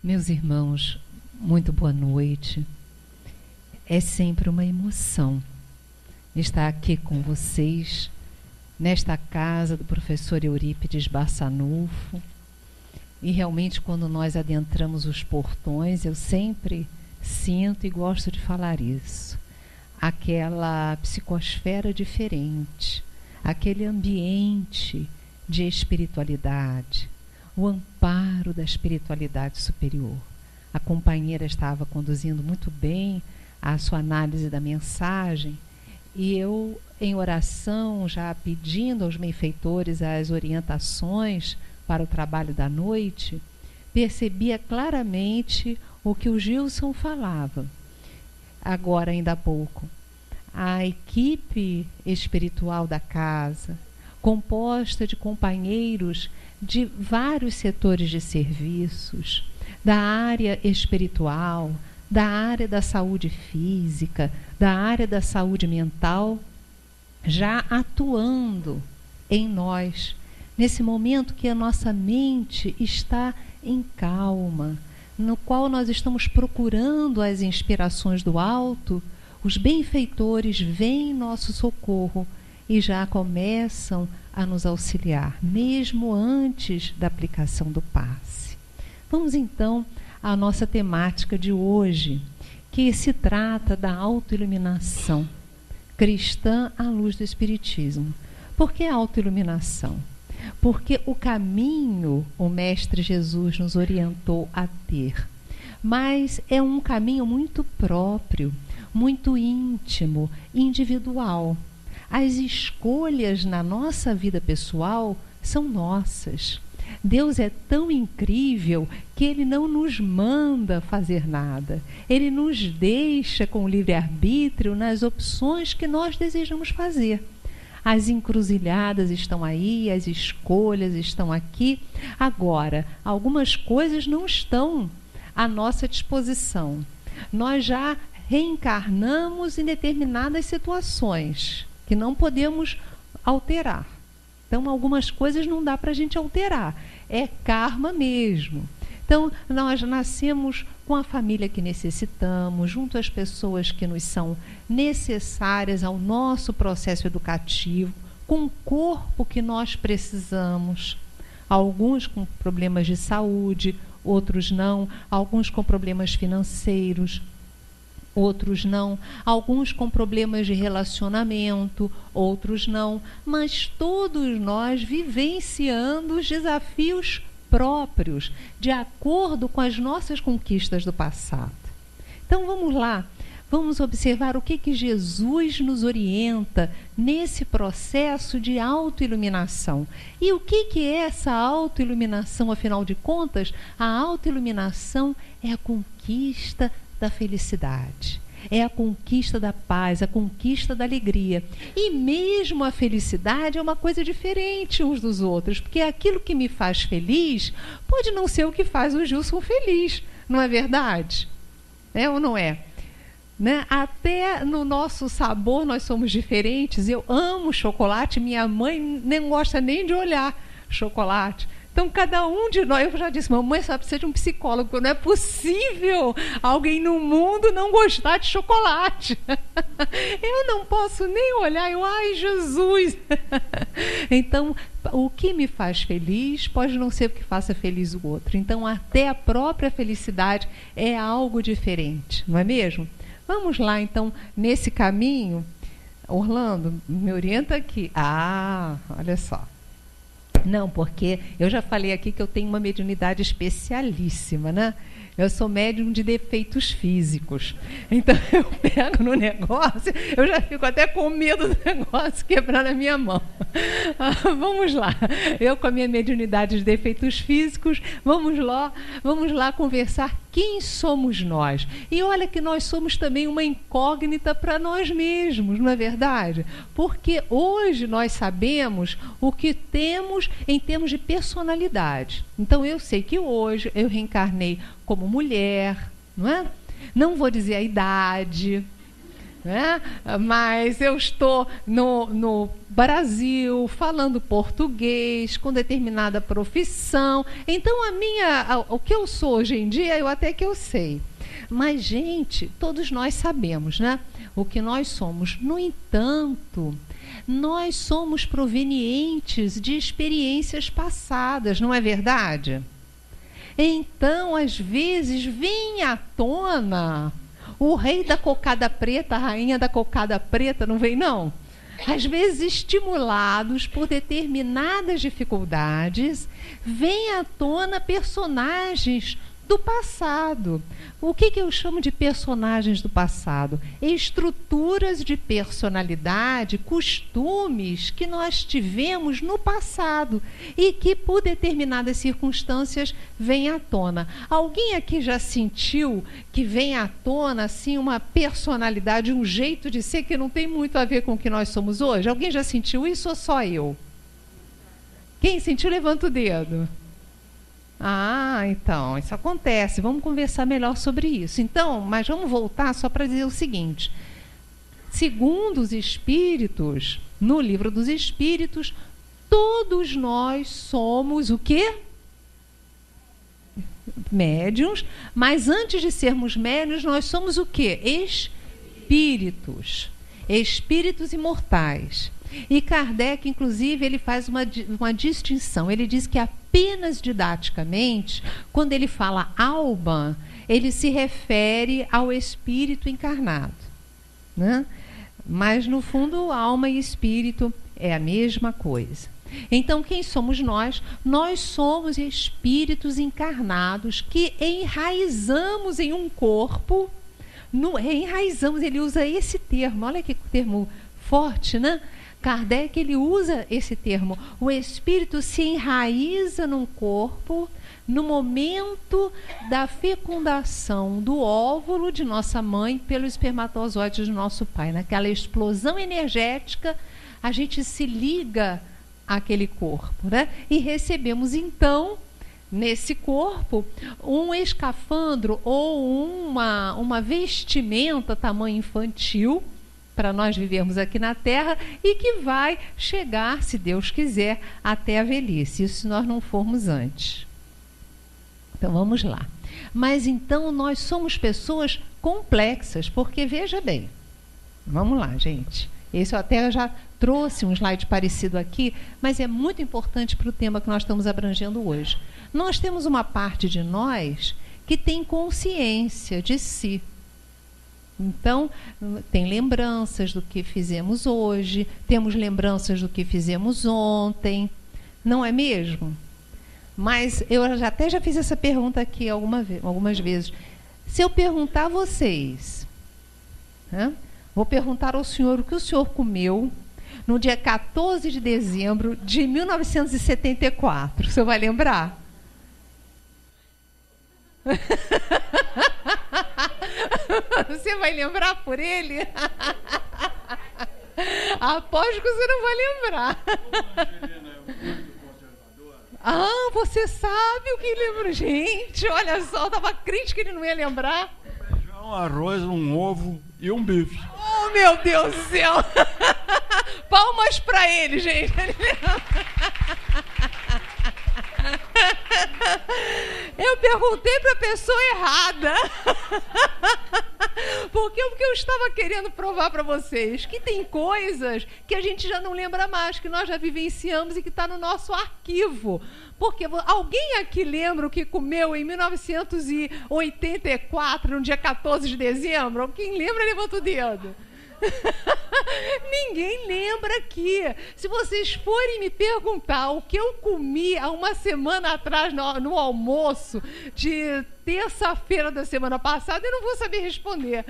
Meus irmãos, muito boa noite. É sempre uma emoção estar aqui com vocês, nesta casa do professor Eurípides Barçanufo. E realmente, quando nós adentramos os portões, eu sempre sinto e gosto de falar isso. Aquela psicosfera diferente, aquele ambiente de espiritualidade, o amparo da espiritualidade superior. A companheira estava conduzindo muito bem a sua análise da mensagem e eu, em oração, já pedindo aos benfeitores as orientações para o trabalho da noite, percebia claramente o que o Gilson falava. Agora, ainda há pouco, a equipe espiritual da casa, composta de companheiros de vários setores de serviços, da área espiritual, da área da saúde física, da área da saúde mental, já atuando em nós, nesse momento que a nossa mente está em calma, no qual nós estamos procurando as inspirações do alto, os benfeitores vêm em nosso socorro e já começam a nos auxiliar, mesmo antes da aplicação do passe. Vamos então à nossa temática de hoje, que se trata da autoiluminação cristã à luz do Espiritismo. Por que autoiluminação? Porque o caminho o Mestre Jesus nos orientou a ter, mas é um caminho muito próprio, muito íntimo, individual. As escolhas na nossa vida pessoal são nossas. Deus é tão incrível que Ele não nos manda fazer nada. Ele nos deixa com o livre-arbítrio nas opções que nós desejamos fazer. As encruzilhadas estão aí, as escolhas estão aqui. Agora, algumas coisas não estão à nossa disposição. Nós já reencarnamos em determinadas situações que não podemos alterar. Então, algumas coisas não dá para a gente alterar. É karma mesmo. Então, nós nascemos com a família que necessitamos, junto às pessoas que nos são necessárias ao nosso processo educativo, com o corpo que nós precisamos. Alguns com problemas de saúde, outros não. Alguns com problemas financeiros, outros não, alguns com problemas de relacionamento, outros não, mas todos nós vivenciando os desafios próprios, de acordo com as nossas conquistas do passado. Então vamos lá, vamos observar o que Jesus nos orienta nesse processo de autoiluminação. E o que é essa autoiluminação, afinal de contas? A autoiluminação é a conquista da felicidade, é a conquista da paz, a conquista da alegria. E mesmo a felicidade é uma coisa diferente uns dos outros, porque aquilo que me faz feliz pode não ser o que faz o Gilson feliz, não é verdade? É ou não é? Né? Até no nosso sabor nós somos diferentes. Eu amo chocolate, minha mãe não gosta nem de olhar chocolate. Então, cada um de nós, eu já disse, mamãe, só precisa de um psicólogo, porque não é possível alguém no mundo não gostar de chocolate. Eu não posso nem olhar, ai, Jesus. Então, o que me faz feliz pode não ser o que faça feliz o outro. Então, até a própria felicidade é algo diferente, não é mesmo? Vamos lá, então, nesse caminho. Orlando, me orienta aqui. Ah, olha só. Não, porque eu já falei aqui que eu tenho uma mediunidade especialíssima, né? Eu sou médium de defeitos físicos. Então, eu pego no negócio, eu já fico até com medo do negócio quebrar na minha mão. Vamos lá. Eu, com a minha mediunidade de defeitos físicos, vamos lá conversar quem somos nós. E olha que nós somos também uma incógnita para nós mesmos, não é verdade? Porque hoje nós sabemos o que temos em termos de personalidade. Então, eu sei que hoje eu reencarnei como mulher, não é? Não vou dizer a idade, né? Mas eu estou no Brasil, falando português, com determinada profissão. Então, o que eu sou hoje em dia, eu até que eu sei. Mas, gente, todos nós sabemos, né? O que nós somos. No entanto, nós somos provenientes de experiências passadas, não é verdade? Então, às vezes, vem à tona o rei da cocada preta, a rainha da cocada preta, não vem, não? Às vezes, estimulados por determinadas dificuldades, vem à tona personagens do passado. O que eu chamo de personagens do passado? Estruturas de personalidade, costumes que nós tivemos no passado e que, por determinadas circunstâncias, vêm à tona. Alguém aqui já sentiu que vem à tona assim, uma personalidade, um jeito de ser que não tem muito a ver com o que nós somos hoje? Alguém já sentiu isso ou só eu? Quem sentiu, levanta o dedo. Ah, então, isso acontece. Vamos conversar melhor sobre isso. Então, mas vamos voltar só para dizer o seguinte. Segundo os Espíritos, no Livro dos Espíritos, todos nós somos o quê? Médiuns. Mas antes de sermos médiuns, nós somos o quê? Espíritos. Espíritos imortais. E Kardec, inclusive, ele faz uma distinção. Ele diz que apenas didaticamente, quando ele fala alma, ele se refere ao espírito encarnado, né? Mas, no fundo, alma e espírito é a mesma coisa. Então, quem somos nós? Nós somos espíritos encarnados que enraizamos em um corpo. Enraizamos, ele usa esse termo, olha que termo forte, né? Kardec, ele usa esse termo. O espírito se enraiza num corpo no momento da fecundação do óvulo de nossa mãe pelo espermatozoide de nosso pai. Naquela explosão energética, a gente se liga àquele corpo, né? E recebemos, então, nesse corpo, um escafandro ou uma vestimenta tamanho infantil, para nós vivermos aqui na Terra e que vai chegar, se Deus quiser, até a velhice. Isso se nós não formos antes. Então, vamos lá. Mas, então, nós somos pessoas complexas, porque, veja bem, vamos lá, gente. Esse eu até já trouxe um slide parecido aqui, mas é muito importante para o tema que nós estamos abrangendo hoje. Nós temos uma parte de nós que tem consciência de si. Então, tem lembranças do que fizemos hoje, temos lembranças do que fizemos ontem, não é mesmo? Mas eu até já fiz essa pergunta aqui algumas vezes. Se eu perguntar a vocês, né, vou perguntar ao senhor o que o senhor comeu no dia 14 de dezembro de 1974, o senhor vai lembrar? Você vai lembrar por ele? Aposto que você não vai lembrar. Ah, você sabe o que lembra? Gente, olha só, estava crítico que ele não ia lembrar. Feijão, arroz, um ovo e um bife. Oh, meu Deus do céu! Palmas para ele, gente. Eu perguntei para a pessoa errada. Porque o que eu estava querendo provar para vocês, que tem coisas que a gente já não lembra mais, que nós já vivenciamos e que está no nosso arquivo. Porque alguém aqui lembra o que comeu em 1984, no dia 14 de dezembro? Quem lembra, levanta o dedo. Ninguém lembra aqui. Se vocês forem me perguntar o que eu comi há uma semana atrás no almoço de terça-feira da semana passada, eu não vou saber responder.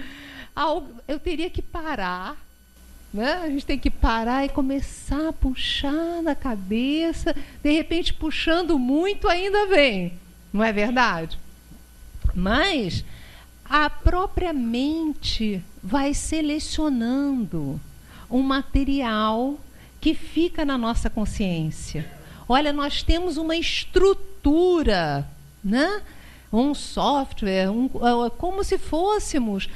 Eu teria que parar, né? A gente tem que parar e começar a puxar na cabeça. De repente, puxando muito, ainda vem. Não é verdade? Mas a própria mente vai selecionando um material que fica na nossa consciência. Olha, nós temos uma estrutura, né? um software, como se fôssemos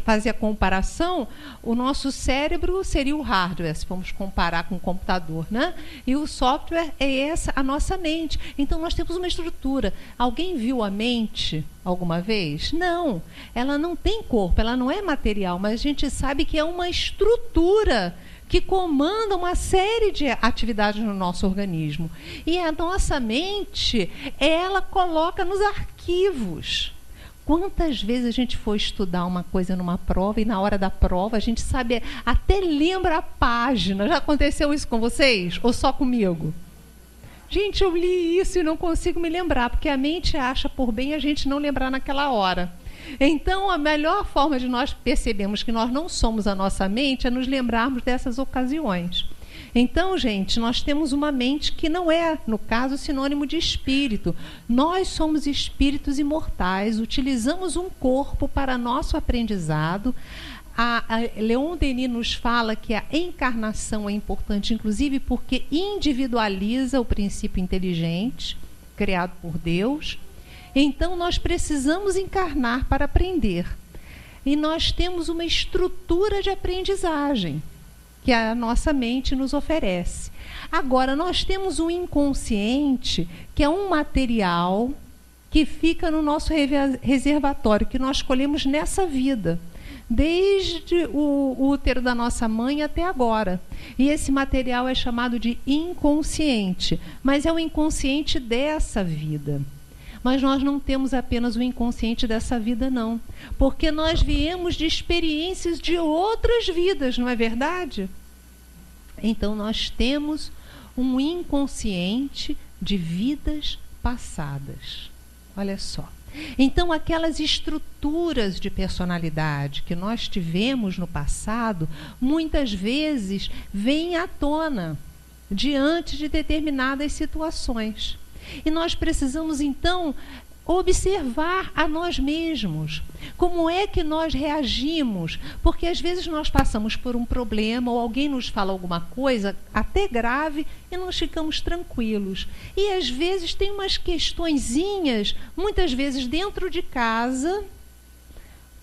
fazer a comparação, o nosso cérebro seria o hardware, se formos comparar com o computador, né? E o software é a nossa mente. Então, nós temos uma estrutura. Alguém viu a mente alguma vez? Não. Ela não tem corpo, ela não é material, mas a gente sabe que é uma estrutura que comanda uma série de atividades no nosso organismo. E a nossa mente, ela coloca nos arquivos. Quantas vezes a gente foi estudar uma coisa numa prova e na hora da prova a gente sabe, até lembra a página. Já aconteceu isso com vocês? Ou só comigo? Gente, eu li isso e não consigo me lembrar, porque a mente acha por bem a gente não lembrar naquela hora. Então, a melhor forma de nós percebermos que nós não somos a nossa mente é nos lembrarmos dessas ocasiões. Então, gente, nós temos uma mente que não é, no caso, sinônimo de espírito. Nós somos espíritos imortais, utilizamos um corpo para nosso aprendizado. A Leon Denis nos fala que a encarnação é importante, inclusive porque individualiza o princípio inteligente, criado por Deus. Então, nós precisamos encarnar para aprender. E nós temos uma estrutura de aprendizagem que a nossa mente nos oferece. Agora, nós temos um inconsciente, que é um material que fica no nosso reservatório, que nós escolhemos nessa vida, desde o útero da nossa mãe até agora. E esse material é chamado de inconsciente, mas é o inconsciente dessa vida. Mas nós não temos apenas o inconsciente dessa vida, não. Porque nós viemos de experiências de outras vidas, não é verdade? Então, nós temos um inconsciente de vidas passadas. Olha só. Então, aquelas estruturas de personalidade que nós tivemos no passado, muitas vezes vêm à tona diante de determinadas situações. E nós precisamos, então, observar a nós mesmos. Como é que nós reagimos? Porque, às vezes, nós passamos por um problema ou alguém nos fala alguma coisa, até grave, e nós ficamos tranquilos. E, às vezes, tem umas questõezinhas, muitas vezes dentro de casa,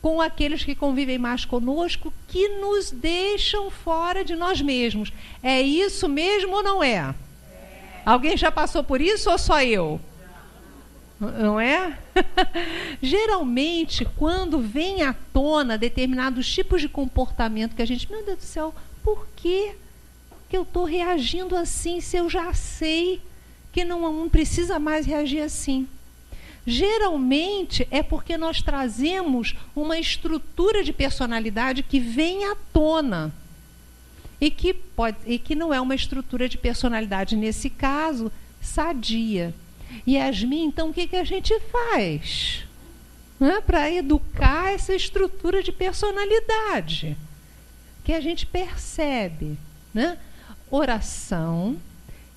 com aqueles que convivem mais conosco, que nos deixam fora de nós mesmos. É isso mesmo ou não é? Alguém já passou por isso ou só eu? Não é? Geralmente, quando vem à tona determinados tipos de comportamento que a gente, meu Deus do céu, por que eu estou reagindo assim se eu já sei que não precisa mais reagir assim? Geralmente é porque nós trazemos uma estrutura de personalidade que vem à tona. E que não é uma estrutura de personalidade, nesse caso, sadia. Yasmin, então, o que a gente faz, né, para educar essa estrutura de personalidade? Que a gente percebe, né? Oração,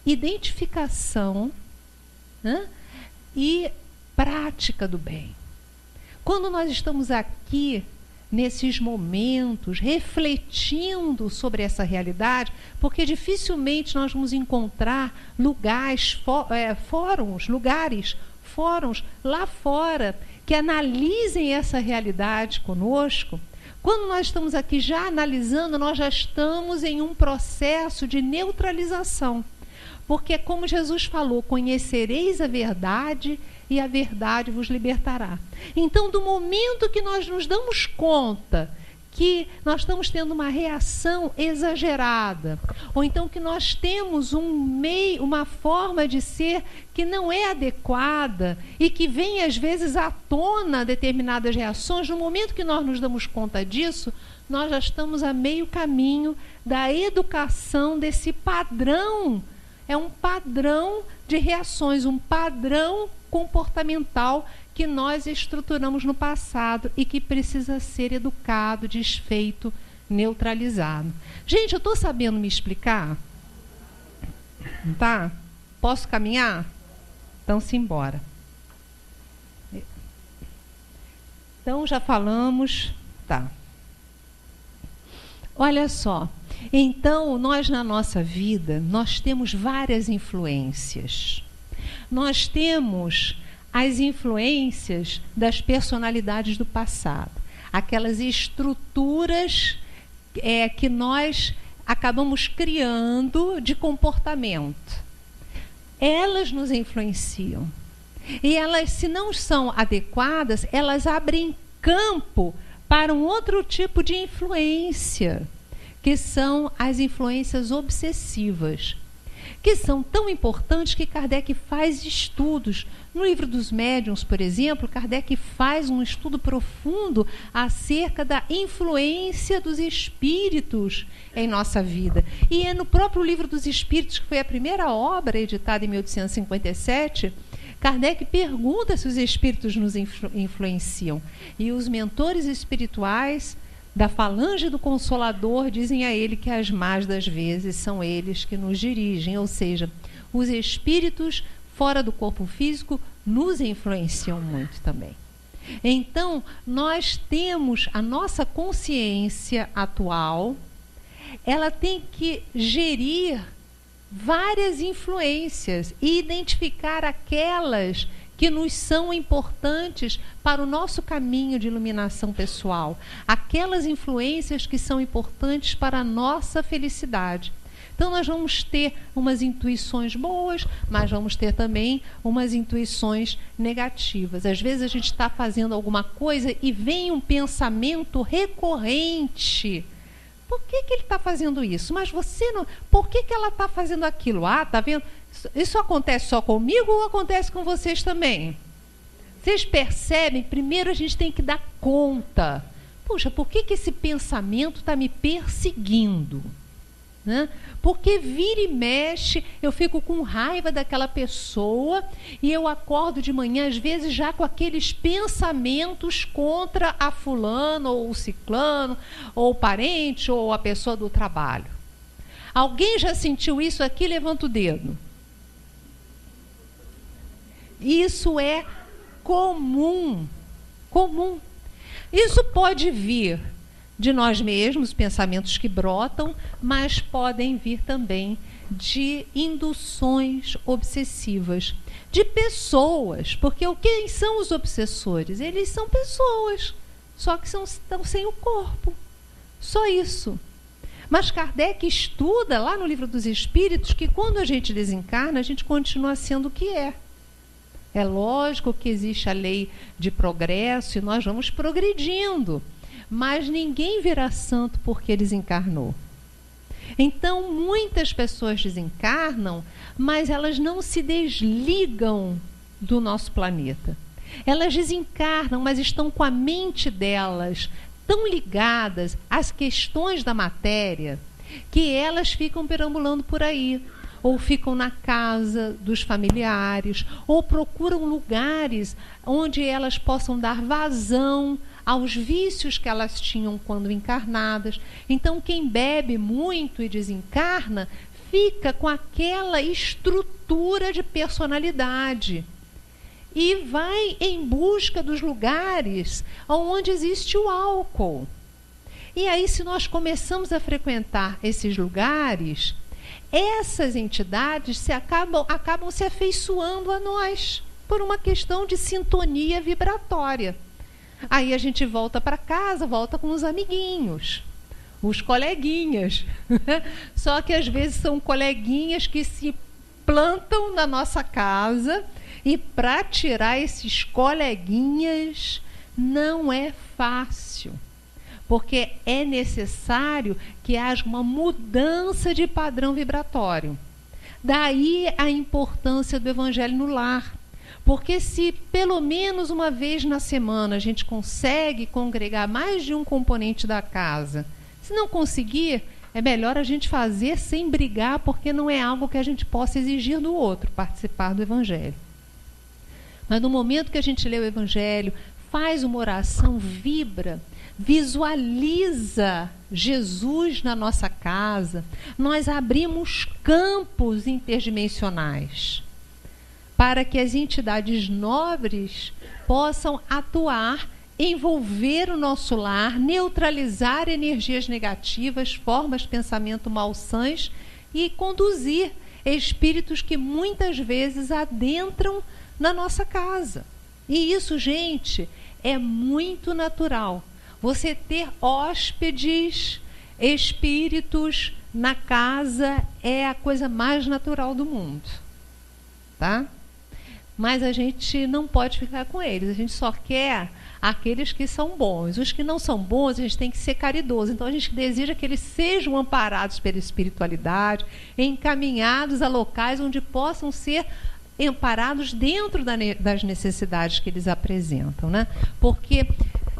identificação, né, e prática do bem. Quando nós estamos aqui, nesses momentos, refletindo sobre essa realidade, porque dificilmente nós vamos encontrar fóruns lá fora que analisem essa realidade conosco. Quando nós estamos aqui já analisando, nós já estamos em um processo de neutralização. Porque, como Jesus falou, conhecereis a verdade e a verdade vos libertará. Então, do momento que nós nos damos conta que nós estamos tendo uma reação exagerada, ou então que nós temos uma forma de ser que não é adequada e que vem, às vezes, à tona determinadas reações, no momento que nós nos damos conta disso, nós já estamos a meio caminho da educação desse padrão. É um padrão de reações, um padrão comportamental que nós estruturamos no passado e que precisa ser educado, desfeito, neutralizado. Gente, eu estou sabendo me explicar? Tá? Posso caminhar? Então, simbora. Então, já falamos. Tá. Olha só. Então, nós na nossa vida, nós temos várias influências. Nós temos as influências das personalidades do passado, aquelas estruturas que nós acabamos criando de comportamento. Elas nos influenciam. E elas, se não são adequadas, elas abrem campo para um outro tipo de influência, que são as influências obsessivas, que são tão importantes que Kardec faz estudos. No Livro dos Médiuns, por exemplo, Kardec faz um estudo profundo acerca da influência dos espíritos em nossa vida. E é no próprio Livro dos Espíritos, que foi a primeira obra editada em 1857, Kardec pergunta se os espíritos nos influenciam. E os mentores espirituais da falange do Consolador dizem a ele que as más das vezes são eles que nos dirigem, ou seja, os espíritos fora do corpo físico nos influenciam muito também. Então, nós temos a nossa consciência atual, ela tem que gerir várias influências e identificar aquelas que nos são importantes para o nosso caminho de iluminação pessoal, aquelas influências que são importantes para a nossa felicidade. Então, nós vamos ter umas intuições boas, mas vamos ter também umas intuições negativas. Às vezes a gente está fazendo alguma coisa e vem um pensamento recorrente. Por que ele está fazendo isso? Mas você não... Por que ela está fazendo aquilo? Ah, está vendo? Isso acontece só comigo ou acontece com vocês também? Vocês percebem? Primeiro a gente tem que dar conta. Puxa, por que esse pensamento está me perseguindo? Né? Porque vira e mexe, eu fico com raiva daquela pessoa e eu acordo de manhã, às vezes, já com aqueles pensamentos contra a fulano, ou o ciclano, ou o parente, ou a pessoa do trabalho. Alguém já sentiu isso aqui? Levanta o dedo. Isso é comum. Comum. Isso pode vir de nós mesmos, pensamentos que brotam, mas podem vir também de induções obsessivas, de pessoas, porque quem são os obsessores? Eles são pessoas, só que estão sem o corpo, só isso. Mas Kardec estuda lá no Livro dos Espíritos que quando a gente desencarna, a gente continua sendo o que é. É lógico que existe a lei de progresso e nós vamos progredindo, mas ninguém virá santo porque desencarnou. Então, muitas pessoas desencarnam, mas elas não se desligam do nosso planeta. Elas desencarnam, mas estão com a mente delas tão ligadas às questões da matéria que elas ficam perambulando por aí, ou ficam na casa dos familiares, ou procuram lugares onde elas possam dar vazão aos vícios que elas tinham quando encarnadas. Então, quem bebe muito e desencarna, fica com aquela estrutura de personalidade e vai em busca dos lugares onde existe o álcool. E aí, se nós começamos a frequentar esses lugares, essas entidades acabam se afeiçoando a nós por uma questão de sintonia vibratória. Aí a gente volta para casa, volta com os amiguinhos, os coleguinhas. Só que às vezes são coleguinhas que se plantam na nossa casa e para tirar esses coleguinhas não é fácil. Porque é necessário que haja uma mudança de padrão vibratório. Daí a importância do Evangelho no lar. Porque se pelo menos uma vez na semana a gente consegue congregar mais de um componente da casa, se não conseguir, é melhor a gente fazer sem brigar, porque não é algo que a gente possa exigir do outro, participar do Evangelho. Mas no momento que a gente lê o Evangelho, faz uma oração, vibra, visualiza Jesus na nossa casa, nós abrimos campos interdimensionais para que as entidades nobres possam atuar, envolver o nosso lar, neutralizar energias negativas, formas de pensamento malsãs e conduzir espíritos que muitas vezes adentram na nossa casa. E isso, gente, é muito natural. Você ter hóspedes, espíritos na casa é a coisa mais natural do mundo, tá? Mas a gente não pode ficar com eles, a gente só quer aqueles que são bons. Os que não são bons, a gente tem que ser caridoso. Então a gente deseja que eles sejam amparados pela espiritualidade, encaminhados a locais onde possam ser amparados dentro das necessidades que eles apresentam, né? Porque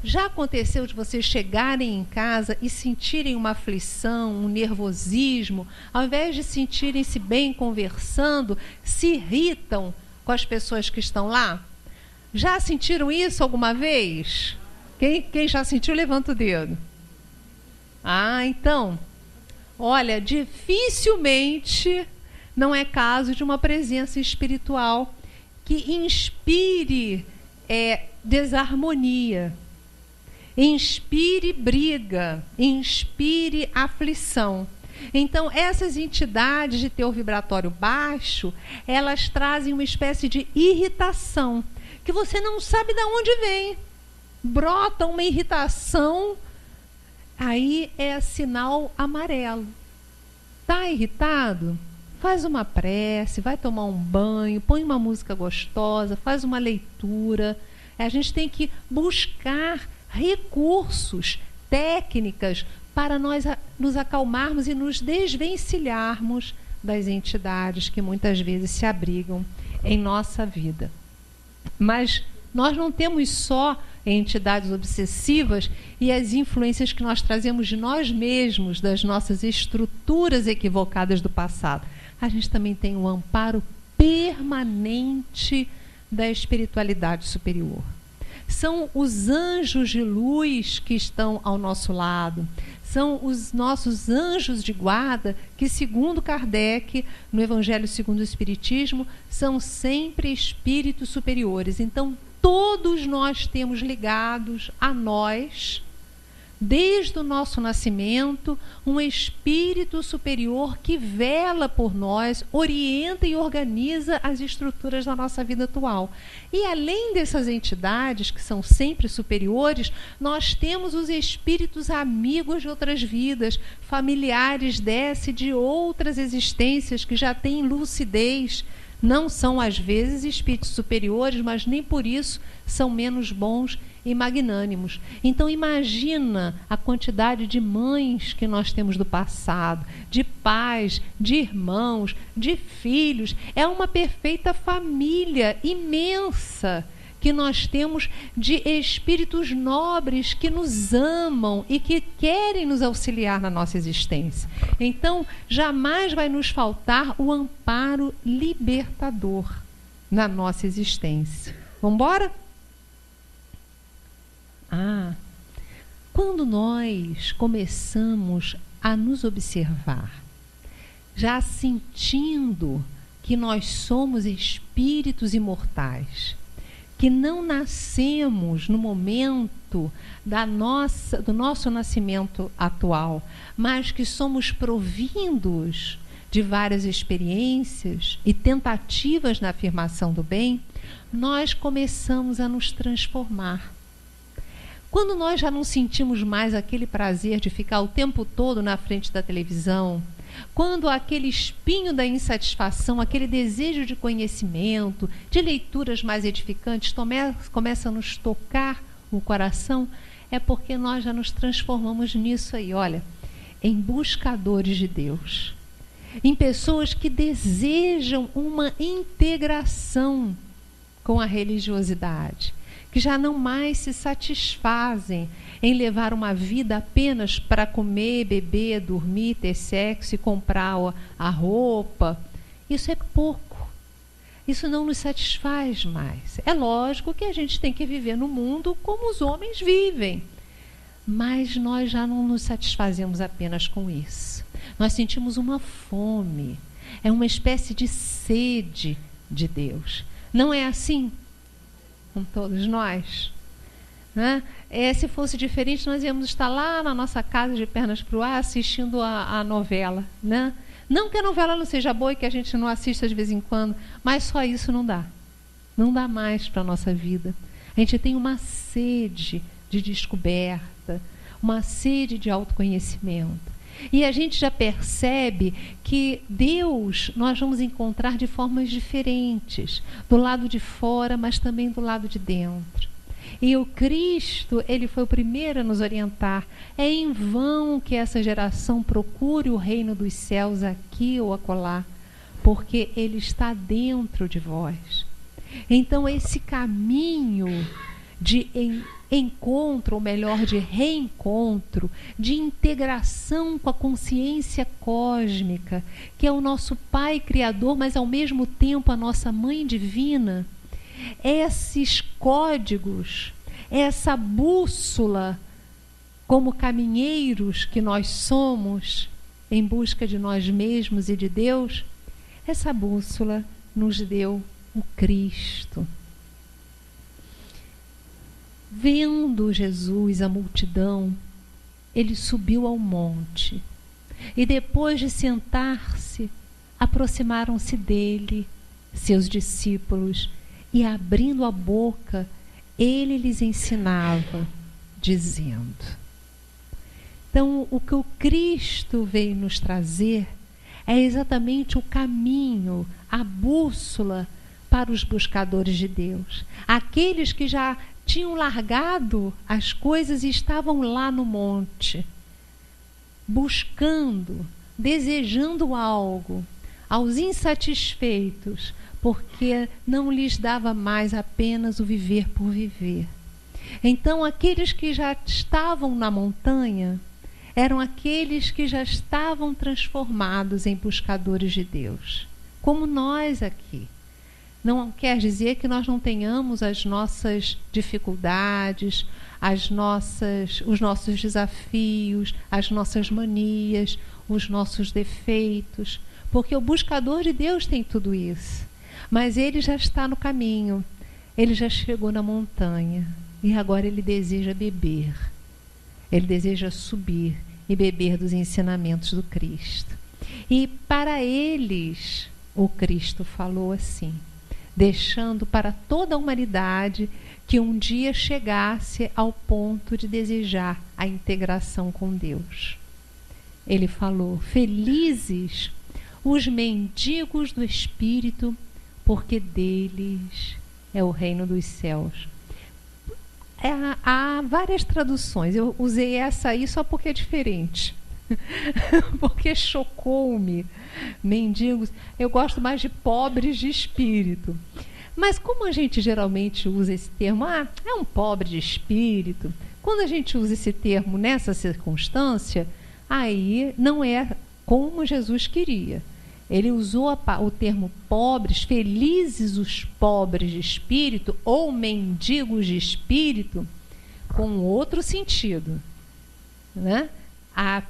já aconteceu de vocês chegarem em casa e sentirem uma aflição, um nervosismo, ao invés de sentirem-se bem conversando, se irritam com as pessoas que estão lá? Já sentiram isso alguma vez? Quem já sentiu, levanta o dedo. Ah, então, olha, dificilmente não é caso de uma presença espiritual que inspire desarmonia, inspire briga, inspire aflição. Então, essas entidades de teor vibratório baixo, elas trazem uma espécie de irritação, que você não sabe de onde vem. Brota uma irritação, aí é sinal amarelo. Está irritado? Faz uma prece, vai tomar um banho, põe uma música gostosa, faz uma leitura. A gente tem que buscar recursos, técnicas, para nós nos acalmarmos e nos desvencilharmos das entidades que muitas vezes se abrigam em nossa vida. Mas nós não temos só entidades obsessivas e as influências que nós trazemos de nós mesmos, das nossas estruturas equivocadas do passado. A gente também tem um amparo permanente da espiritualidade superior. São os anjos de luz que estão ao nosso lado, são os nossos anjos de guarda que, segundo Kardec, no Evangelho segundo o Espiritismo, são sempre espíritos superiores. Então, todos nós temos ligados a nós, desde o nosso nascimento, um espírito superior que vela por nós, orienta e organiza as estruturas da nossa vida atual. E além dessas entidades, que são sempre superiores, nós temos os espíritos amigos de outras vidas, familiares dessa e de outras existências que já têm lucidez. Não são, às vezes, espíritos superiores, mas nem por isso são menos bons e magnânimos. Então imagina a quantidade de mães que nós temos do passado, de pais, de irmãos, de filhos. É uma perfeita família imensa que nós temos de espíritos nobres que nos amam e que querem nos auxiliar na nossa existência. Então, jamais vai nos faltar o amparo libertador na nossa existência. Vamos embora? Quando nós começamos a nos observar, já sentindo que nós somos espíritos imortais, que não nascemos no momento do nosso nascimento atual, mas que somos provindos de várias experiências e tentativas na afirmação do bem, nós começamos a nos transformar. Quando nós já não sentimos mais aquele prazer de ficar o tempo todo na frente da televisão, quando aquele espinho da insatisfação, aquele desejo de conhecimento, de leituras mais edificantes começa a nos tocar o coração, é porque nós já nos transformamos nisso aí, olha, em buscadores de Deus, em pessoas que desejam uma integração com a religiosidade, que já não mais se satisfazem em levar uma vida apenas para comer, beber, dormir, ter sexo e comprar a roupa. Isso é pouco. Isso não nos satisfaz mais. É lógico que a gente tem que viver no mundo como os homens vivem, mas nós já não nos satisfazemos apenas com isso. Nós sentimos uma fome, é uma espécie de sede de Deus. Não é assim com todos nós? Né? Se fosse diferente, nós íamos estar lá na nossa casa de pernas para o ar assistindo a novela. Né? Não que a novela não seja boa e que a gente não assista de vez em quando, mas só isso não dá. Não dá mais para a nossa vida. A gente tem uma sede de descoberta, uma sede de autoconhecimento. E a gente já percebe que Deus nós vamos encontrar de formas diferentes, do lado de fora, mas também do lado de dentro. E o Cristo, ele foi o primeiro a nos orientar. É em vão que essa geração procure o reino dos céus aqui ou acolá, porque ele está dentro de vós. Então esse caminho de encontro, ou melhor, de reencontro, de integração com a consciência cósmica, que é o nosso Pai Criador, mas ao mesmo tempo a nossa Mãe Divina, esses códigos, essa bússola, como caminheiros que nós somos, em busca de nós mesmos e de Deus, essa bússola nos deu o Cristo. Vendo Jesus a multidão, ele subiu ao monte e depois de sentar-se, aproximaram-se dele seus discípulos e abrindo a boca, ele lhes ensinava, dizendo. Então, o que o Cristo veio nos trazer é exatamente o caminho, a bússola para os buscadores de Deus. Aqueles que já tinham largado as coisas e estavam lá no monte, buscando, desejando algo, aos insatisfeitos, porque não lhes dava mais apenas o viver por viver. Então, aqueles que já estavam na montanha eram aqueles que já estavam transformados em buscadores de Deus, como nós aqui. Não quer dizer que nós não tenhamos as nossas dificuldades, os nossos desafios, as nossas manias, os nossos defeitos, porque o buscador de Deus tem tudo isso. Mas ele já está no caminho, ele já chegou na montanha e agora ele deseja beber, ele deseja subir e beber dos ensinamentos do Cristo. E para eles, o Cristo falou assim, deixando para toda a humanidade que um dia chegasse ao ponto de desejar a integração com Deus. Ele falou, felizes os mendigos do Espírito, porque deles é o reino dos céus. Há várias traduções, eu usei essa aí só porque é diferente. Porque chocou-me. Mendigos, eu gosto mais de pobres de espírito. Mas como a gente geralmente usa esse termo, é um pobre de espírito, quando a gente usa esse termo nessa circunstância, aí não é como Jesus queria. Ele usou o termo pobres, felizes os pobres de espírito, ou mendigos de espírito, com outro sentido, né?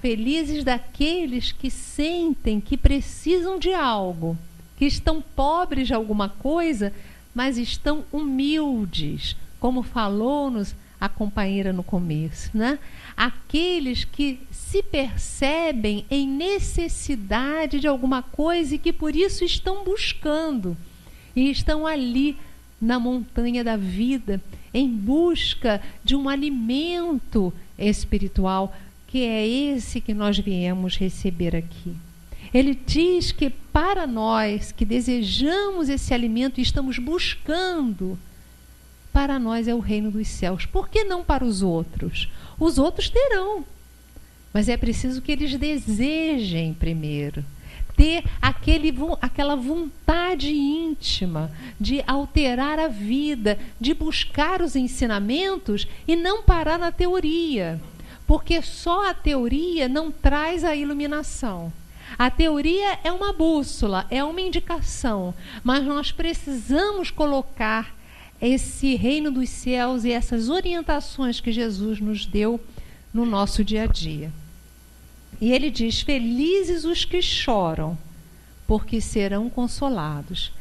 Felizes daqueles que sentem que precisam de algo, que estão pobres de alguma coisa, mas estão humildes, como falou-nos a companheira no começo, né? Aqueles que se percebem em necessidade de alguma coisa e que por isso estão buscando e estão ali na montanha da vida em busca de um alimento espiritual, que é esse que nós viemos receber aqui. Ele diz que para nós que desejamos esse alimento e estamos buscando, para nós é o reino dos céus. Por que não para os outros? Os outros terão, mas é preciso que eles desejem primeiro. Ter aquela vontade íntima de alterar a vida, de buscar os ensinamentos e não parar na teoria. Porque só a teoria não traz a iluminação. A teoria é uma bússola, é uma indicação, mas nós precisamos colocar esse reino dos céus e essas orientações que Jesus nos deu no nosso dia a dia. E ele diz, felizes os que choram, porque serão consolados.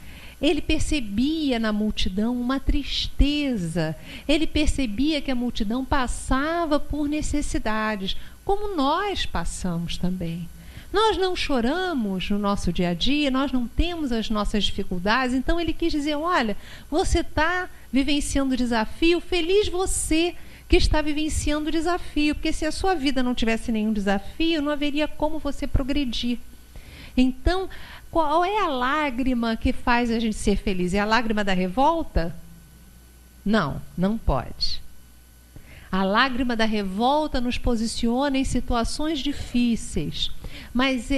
Ele percebia na multidão uma tristeza, ele percebia que a multidão passava por necessidades, como nós passamos também. Nós não choramos no nosso dia a dia, nós não temos as nossas dificuldades. Então ele quis dizer, olha, você está vivenciando o desafio, feliz você que está vivenciando o desafio, porque se a sua vida não tivesse nenhum desafio, não haveria como você progredir. Então, qual é a lágrima que faz a gente ser feliz? É a lágrima da revolta? Não, não pode. A lágrima da revolta nos posiciona em situações difíceis. Mas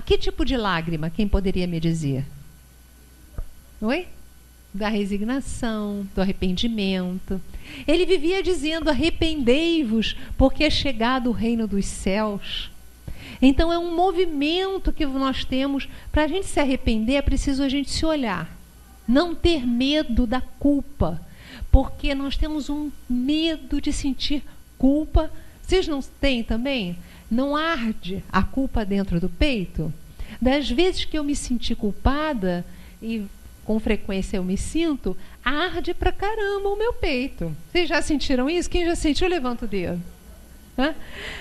que tipo de lágrima? Quem poderia me dizer? Oi? Da resignação, do arrependimento. Ele vivia dizendo, arrependei-vos, porque é chegado o reino dos céus. Então é um movimento que nós temos. Para a gente se arrepender, é preciso a gente se olhar. Não ter medo da culpa. Porque nós temos um medo de sentir culpa. Vocês não têm também? Não arde a culpa dentro do peito? Das vezes que eu me senti culpada, e com frequência eu me sinto, arde pra caramba o meu peito. Vocês já sentiram isso? Quem já sentiu, levanta o dedo.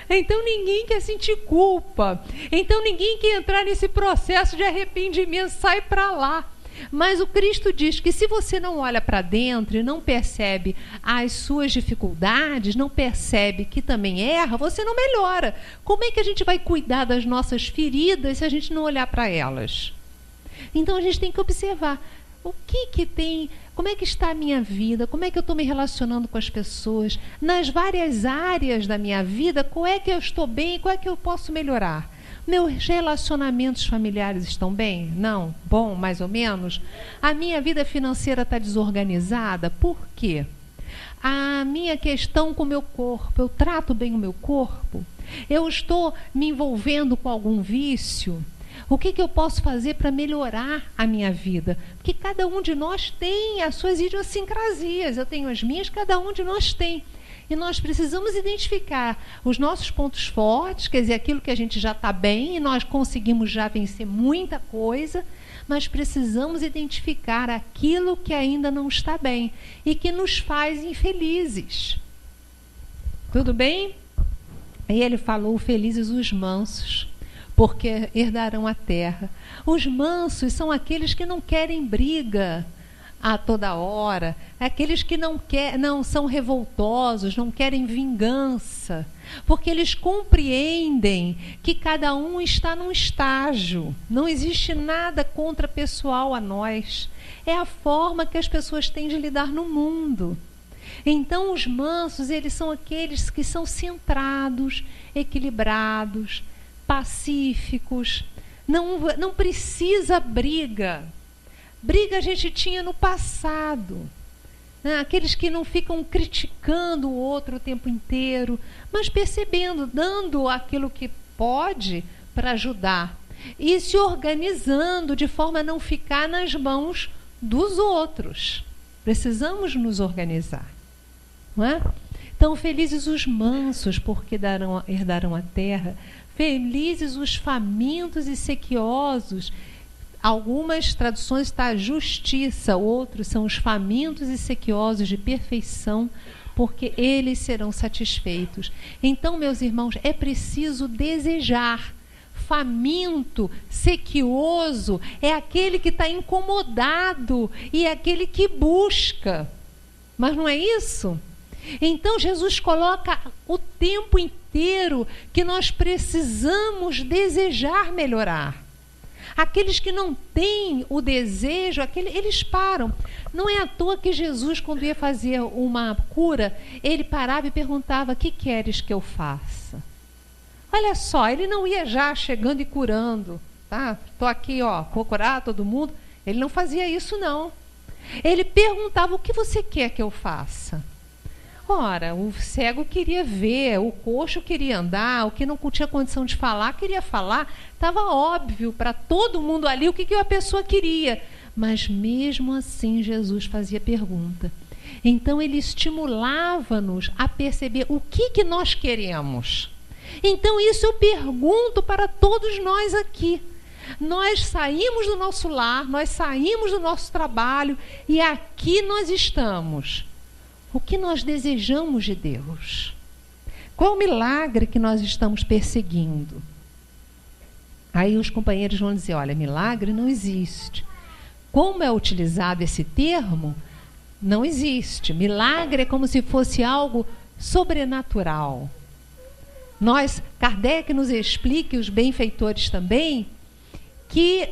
Então ninguém quer sentir culpa. Então ninguém quer entrar nesse processo de arrependimento, sai para lá. Mas o Cristo diz que se você não olha para dentro e não percebe as suas dificuldades, não percebe que também erra, você não melhora. Como é que a gente vai cuidar das nossas feridas se a gente não olhar para elas? Então a gente tem que observar o que tem, como é que está a minha vida, como é que eu estou me relacionando com as pessoas, nas várias áreas da minha vida, qual é que eu estou bem, qual é que eu posso melhorar. Meus relacionamentos familiares estão bem? Não? Bom, mais ou menos? A minha vida financeira está desorganizada? Por quê? A minha questão com o meu corpo, eu trato bem o meu corpo? Eu estou me envolvendo com algum vício? O que eu posso fazer para melhorar a minha vida? Porque cada um de nós tem as suas idiosincrasias. Eu tenho as minhas, cada um de nós tem. E nós precisamos identificar os nossos pontos fortes, quer dizer, aquilo que a gente já está bem e nós conseguimos já vencer muita coisa, mas precisamos identificar aquilo que ainda não está bem e que nos faz infelizes. Tudo bem? Aí ele falou, felizes os mansos, porque herdarão a terra. Os mansos são aqueles que não querem briga a toda hora, aqueles que não são revoltosos, não querem vingança, porque eles compreendem que cada um está num estágio, não existe nada contrapessoal a nós, é a forma que as pessoas têm de lidar no mundo. Então os mansos, eles são aqueles que são centrados, equilibrados, pacíficos, não precisa briga. Briga a gente tinha no passado, né? Aqueles que não ficam criticando o outro o tempo inteiro, mas percebendo, dando aquilo que pode para ajudar e se organizando de forma a não ficar nas mãos dos outros. Precisamos nos organizar, não é? Então, felizes os mansos, porque herdarão a terra. Felizes os famintos e sequiosos. Algumas traduções está justiça, outros são os famintos e sequiosos de perfeição, porque eles serão satisfeitos. Então, meus irmãos, é preciso desejar. Faminto, sequioso, é aquele que está incomodado e é aquele que busca. Mas não é isso? Então, Jesus coloca o tempo inteiro que nós precisamos desejar melhorar. Aqueles que não têm o desejo, eles param. Não é à toa que Jesus, quando ia fazer uma cura, ele parava e perguntava, o que queres que eu faça? Olha só, ele não ia já chegando e curando. Tá? Estou aqui, vou curar todo mundo. Ele não fazia isso, não. Ele perguntava, o que você quer que eu faça? Ora, o cego queria ver, o coxo queria andar, o que não tinha condição de falar, queria falar. Estava óbvio para todo mundo ali o que a pessoa queria. Mas mesmo assim Jesus fazia pergunta. Então ele estimulava-nos a perceber o que nós queremos. Então isso eu pergunto para todos nós aqui. Nós saímos do nosso lar, nós saímos do nosso trabalho e aqui nós estamos. O que nós desejamos de Deus? Qual o milagre que nós estamos perseguindo? Aí os companheiros vão dizer, olha, milagre não existe. Como é utilizado esse termo, não existe. Milagre é como se fosse algo sobrenatural. Kardec nos explica, e os benfeitores também, que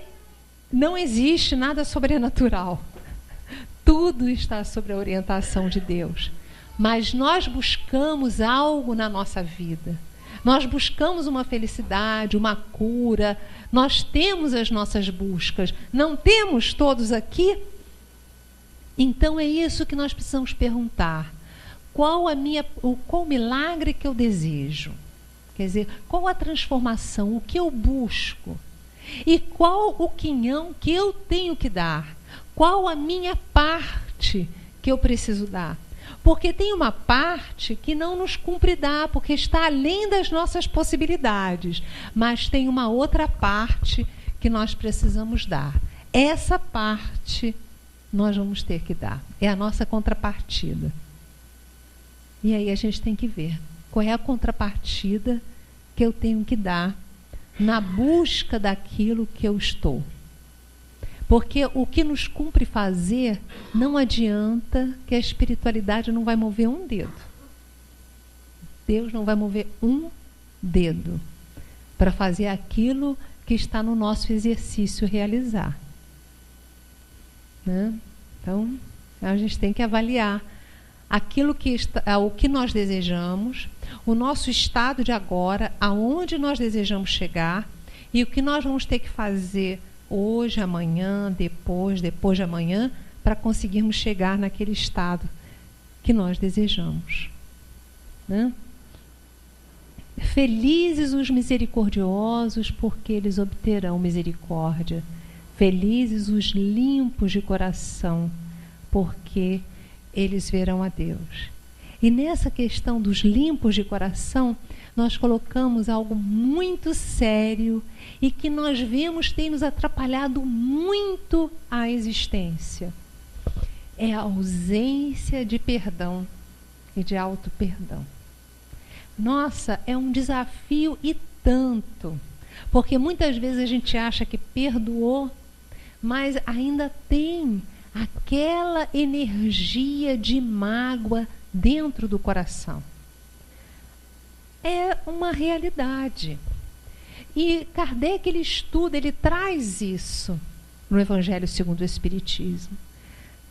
não existe nada sobrenatural. Tudo está sob a orientação de Deus. Mas nós buscamos algo na nossa vida. Nós buscamos uma felicidade, uma cura. Nós temos as nossas buscas. Não temos todos aqui? Então é isso que nós precisamos perguntar. Qual o milagre que eu desejo? Quer dizer, qual a transformação, o que eu busco? E qual o quinhão que eu tenho que dar? Qual a minha parte que eu preciso dar? Porque tem uma parte que não nos cumpre dar, porque está além das nossas possibilidades. Mas tem uma outra parte que nós precisamos dar. Essa parte nós vamos ter que dar. É a nossa contrapartida. E aí a gente tem que ver qual é a contrapartida que eu tenho que dar na busca daquilo que eu estou. Porque o que nos cumpre fazer, não adianta, que a espiritualidade não vai mover um dedo. Deus não vai mover um dedo para fazer aquilo que está no nosso exercício realizar. Né? Então, a gente tem que avaliar aquilo que o que nós desejamos, o nosso estado de agora, aonde nós desejamos chegar e o que nós vamos ter que fazer hoje, amanhã, depois de amanhã, para conseguirmos chegar naquele estado que nós desejamos. Né? Felizes os misericordiosos, porque eles obterão misericórdia. Felizes os limpos de coração, porque eles verão a Deus. E nessa questão dos limpos de coração, nós colocamos algo muito sério e que nós vemos tem nos atrapalhado muito a existência. É a ausência de perdão e de auto-perdão. Nossa, é um desafio e tanto, porque muitas vezes a gente acha que perdoou, mas ainda tem aquela energia de mágoa dentro do coração. É uma realidade. E Kardec, ele estuda, ele traz isso no Evangelho segundo o Espiritismo,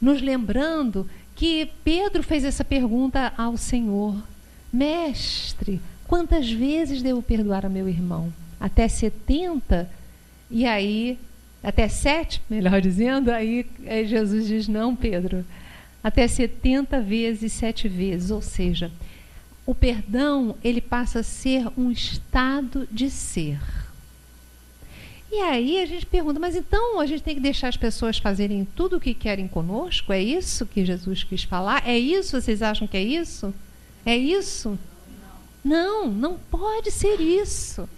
nos lembrando que Pedro fez essa pergunta ao Senhor: Mestre, quantas vezes devo perdoar a meu irmão? Até 70? E aí, até 7, melhor dizendo, aí Jesus diz: não, Pedro, até 70 vezes, 7 vezes. Ou seja, o perdão, ele passa a ser um estado de ser. E aí a gente pergunta, mas então a gente tem que deixar as pessoas fazerem tudo o que querem conosco? É isso que Jesus quis falar? É isso? Vocês acham que é isso? É isso? Não, não pode ser isso.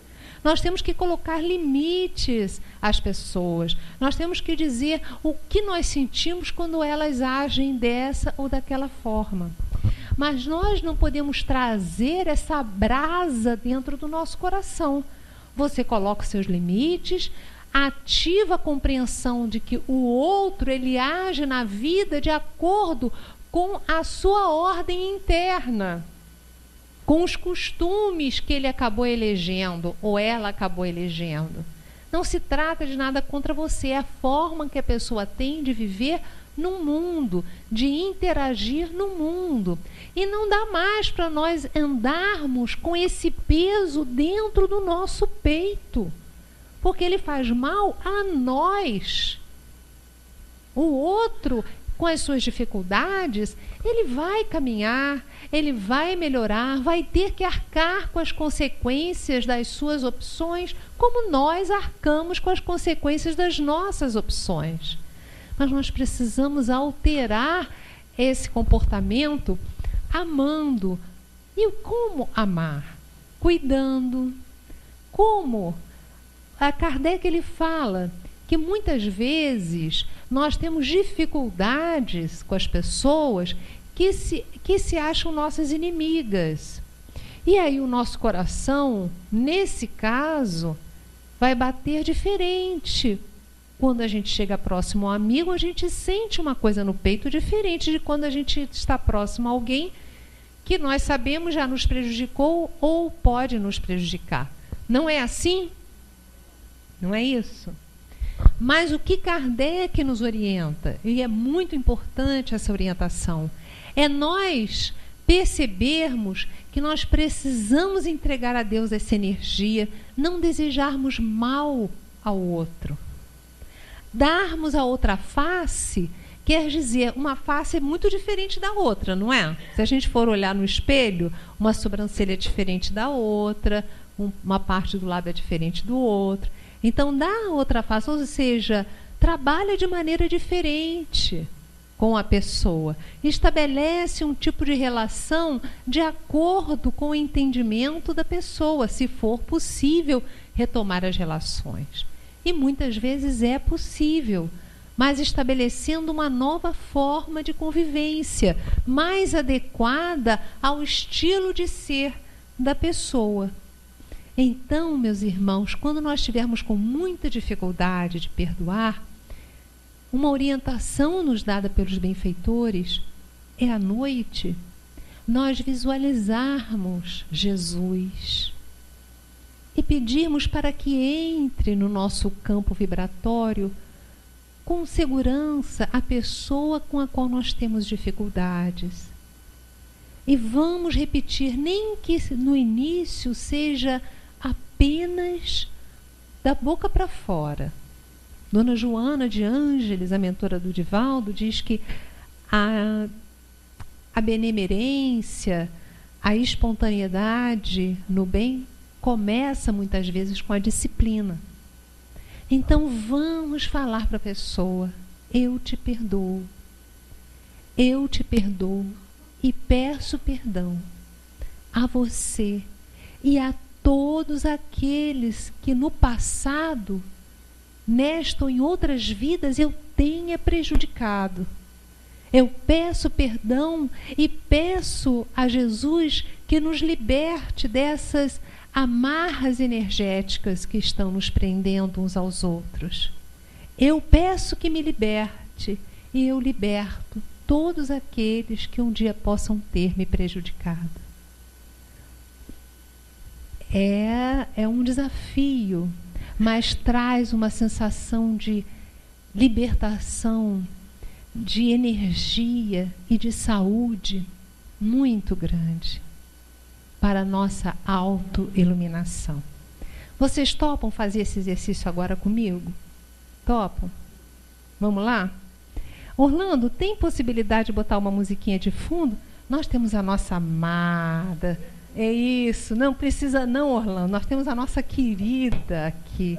Nós temos que colocar limites às pessoas. Nós temos que dizer o que nós sentimos quando elas agem dessa ou daquela forma. Mas nós não podemos trazer essa brasa dentro do nosso coração. Você coloca os seus limites, ativa a compreensão de que o outro, ele age na vida de acordo com a sua ordem interna, com os costumes que ele acabou elegendo ou ela acabou elegendo. Não se trata de nada contra você, é a forma que a pessoa tem de viver no mundo, de interagir no mundo. E não dá mais para nós andarmos com esse peso dentro do nosso peito, porque ele faz mal a nós. O outro, com as suas dificuldades, ele vai caminhar, ele vai melhorar, vai ter que arcar com as consequências das suas opções, como nós arcamos com as consequências das nossas opções. Mas nós precisamos alterar esse comportamento amando. E como amar? Cuidando. Como? A Kardec, ele fala que muitas vezes nós temos dificuldades com as pessoas que se acham nossas inimigas. E aí o nosso coração, nesse caso, vai bater diferente. Quando a gente chega próximo ao amigo, a gente sente uma coisa no peito diferente de quando a gente está próximo a alguém que nós sabemos já nos prejudicou ou pode nos prejudicar. Não é assim? Não é isso? Mas o que Kardec nos orienta, e é muito importante essa orientação, é nós percebermos que nós precisamos entregar a Deus essa energia, não desejarmos mal ao outro. Darmos a outra face quer dizer, uma face é muito diferente da outra, não é? Se a gente for olhar no espelho, uma sobrancelha é diferente da outra, uma parte do lábio é diferente do outro. Então, dá a outra face, ou seja, trabalha de maneira diferente com a pessoa. Estabelece um tipo de relação de acordo com o entendimento da pessoa, se for possível retomar as relações. E muitas vezes é possível, mas estabelecendo uma nova forma de convivência, mais adequada ao estilo de ser da pessoa. Então, meus irmãos, quando nós estivermos com muita dificuldade de perdoar, uma orientação nos dada pelos benfeitores é à noite nós visualizarmos Jesus e pedirmos para que entre no nosso campo vibratório com segurança a pessoa com a qual nós temos dificuldades. E vamos repetir, nem que no início seja apenas da boca para fora. Dona Joana de Ângeles, a mentora do Divaldo, diz que a benemerência, a espontaneidade no bem começa muitas vezes com a disciplina. Então vamos falar para a pessoa: eu te perdoo e peço perdão a você e a todos aqueles que no passado, nesta ou em outras vidas, eu tenha prejudicado. Eu peço perdão e peço a Jesus que nos liberte dessas amarras energéticas que estão nos prendendo uns aos outros. Eu peço que me liberte e eu liberto todos aqueles que um dia possam ter me prejudicado. É um desafio, mas traz uma sensação de libertação, de energia e de saúde muito grande para a nossa autoiluminação. Vocês topam fazer esse exercício agora comigo? Topam? Vamos lá? Orlando, tem possibilidade de botar uma musiquinha de fundo? Nós temos a nossa amada. É isso. Não precisa não, Orlando. Nós temos a nossa querida aqui.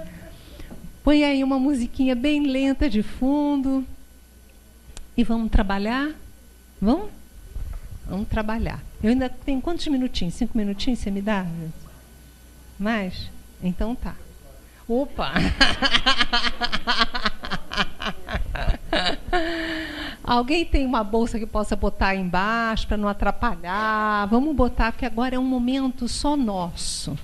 Põe aí uma musiquinha bem lenta de fundo. E vamos trabalhar? Vamos? Vamos trabalhar. Eu ainda tenho quantos minutinhos? 5 minutinhos você me dá? Mais? Então tá. Opa! Alguém tem uma bolsa que possa botar aí embaixo para não atrapalhar? Vamos botar, porque agora é um momento só nosso.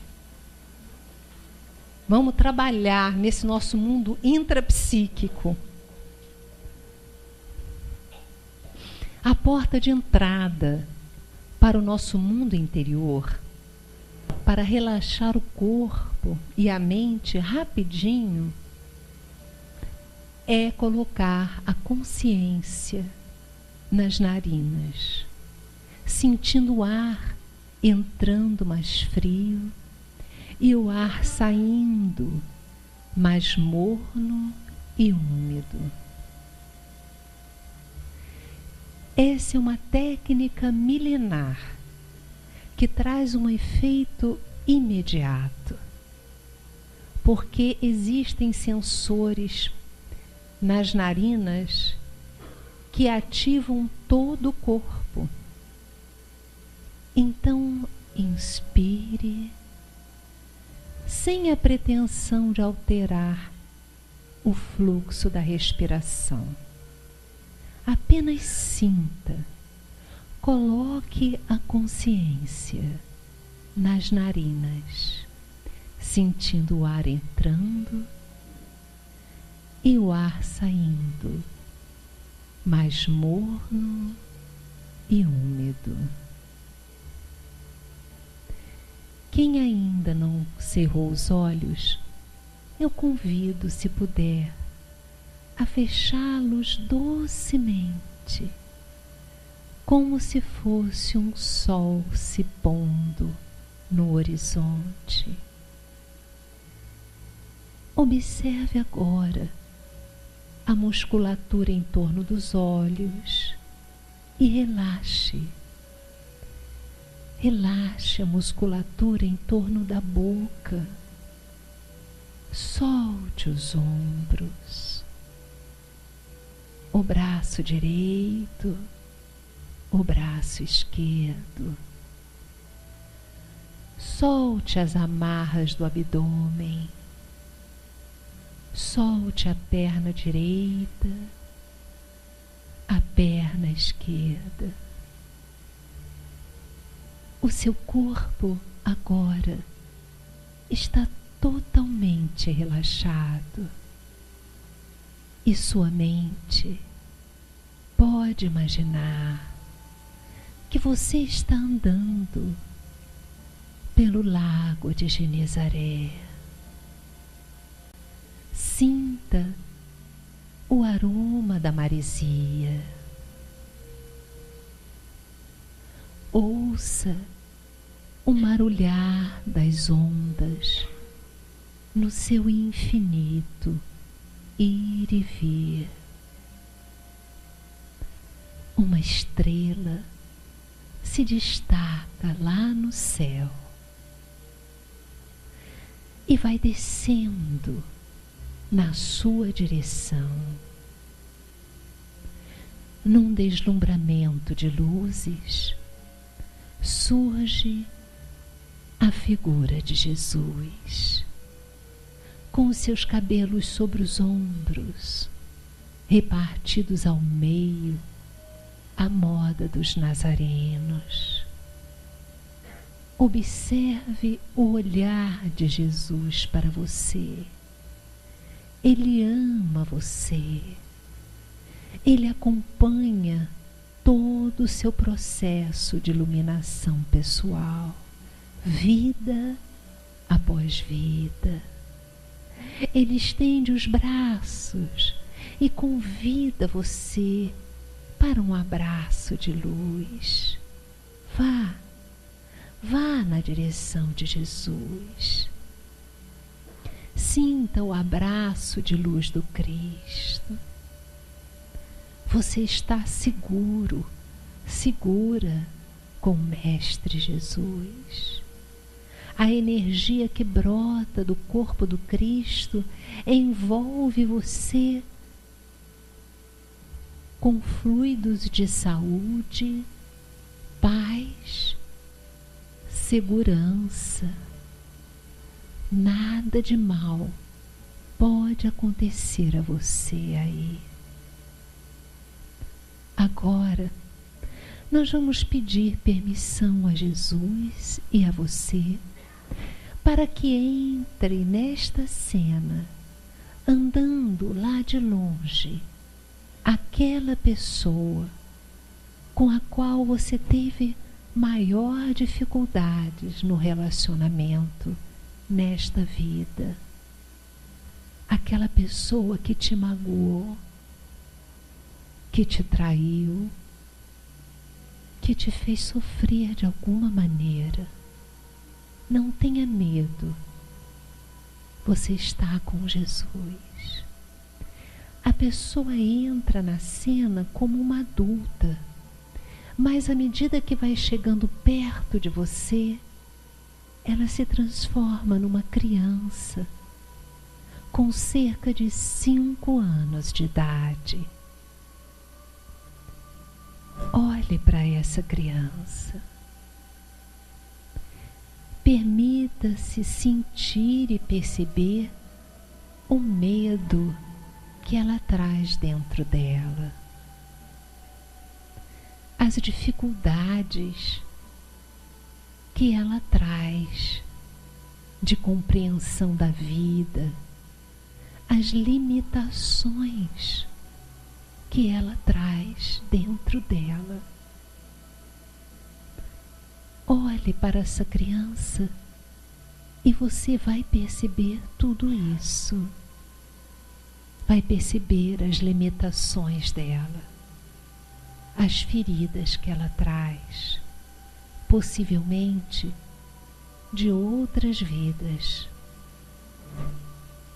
Vamos trabalhar nesse nosso mundo intrapsíquico. A porta de entrada para o nosso mundo interior, para relaxar o corpo e a mente rapidinho, é colocar a consciência nas narinas, sentindo o ar entrando mais frio e o ar saindo mais morno e úmido. Essa é uma técnica milenar que traz um efeito imediato, porque existem sensores nas narinas que ativam todo o corpo. Então, inspire, sem a pretensão de alterar o fluxo da respiração. Apenas sinta, coloque a consciência nas narinas, sentindo o ar entrando e o ar saindo, mais morno e úmido. Quem ainda não cerrou os olhos, eu convido, se puder, a fechá-los docemente, como se fosse um sol se pondo no horizonte. Observe agora a musculatura em torno dos olhos e relaxe. Relaxe a musculatura em torno da boca. Solte os ombros. O braço direito, o braço esquerdo. Solte as amarras do abdômen. Solte a perna direita, a perna esquerda. O seu corpo agora está totalmente relaxado e sua mente pode imaginar que você está andando pelo lago de Genezaré. Sinta o aroma da maresia. Ouça o marulhar das ondas no seu infinito ir e vir. Uma estrela se destaca lá no céu e vai descendo na sua direção. Num deslumbramento de luzes, surge a figura de Jesus, com os seus cabelos sobre os ombros, repartidos ao meio, à moda dos nazarenos. Observe o olhar de Jesus para você. Ele ama você. Ele acompanha todo o seu processo de iluminação pessoal, vida após vida. Ele estende os braços e convida você para um abraço de luz. Vá na direção de Jesus. Sinta o abraço de luz do Cristo. Você está seguro, segura com o Mestre Jesus. A energia que brota do corpo do Cristo envolve você com fluidos de saúde, paz, segurança. Nada de mal pode acontecer a você aí. Agora, nós vamos pedir permissão a Jesus e a você para que entre nesta cena, andando lá de longe, aquela pessoa com a qual você teve maior dificuldades no relacionamento nesta vida. Aquela pessoa que te magoou, que te traiu, que te fez sofrer de alguma maneira. Não tenha medo. Você está com Jesus. A pessoa entra na cena como uma adulta, mas à medida que vai chegando perto de você, ela se transforma numa criança com cerca de 5 anos de idade. Olhe para essa criança. Permita-se sentir e perceber o medo que ela traz dentro dela, as dificuldades que ela traz de compreensão da vida, as limitações que ela traz dentro dela. Olhe para essa criança e você vai perceber tudo isso. Vai perceber as limitações dela, as feridas que ela traz, possivelmente de outras vidas.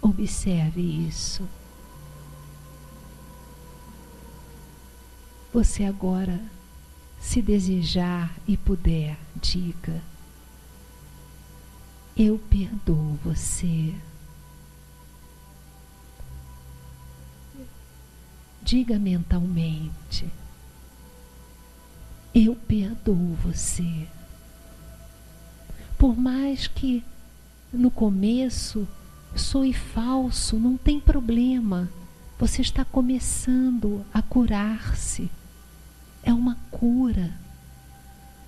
Observe isso. Você agora, se desejar e puder, diga: eu perdoo você. Diga mentalmente: eu perdoo você. Por mais que no começo soe falso, não tem problema. Você está começando a curar-se. É uma cura.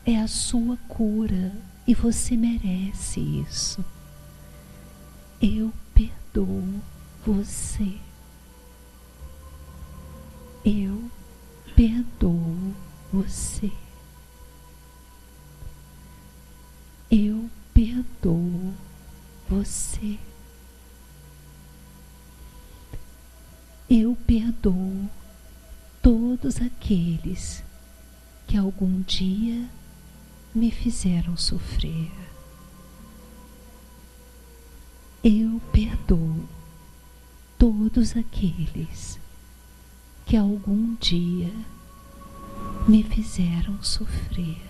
É a sua cura. E você merece isso. Eu perdoo você. Eu perdoo você. Eu perdoo você. Eu perdoo todos aqueles que algum dia me fizeram sofrer. Eu perdoo todos aqueles que algum dia me fizeram sofrer.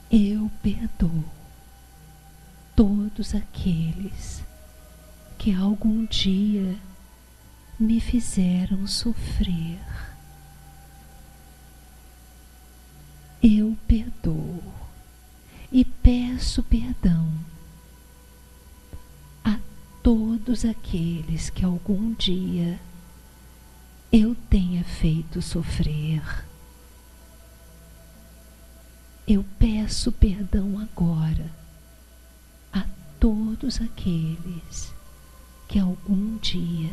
Eu perdoo todos aqueles que algum dia me fizeram sofrer. Eu perdoo e peço perdão a todos aqueles que algum dia eu tenha feito sofrer. Eu peço perdão agora a todos aqueles que algum dia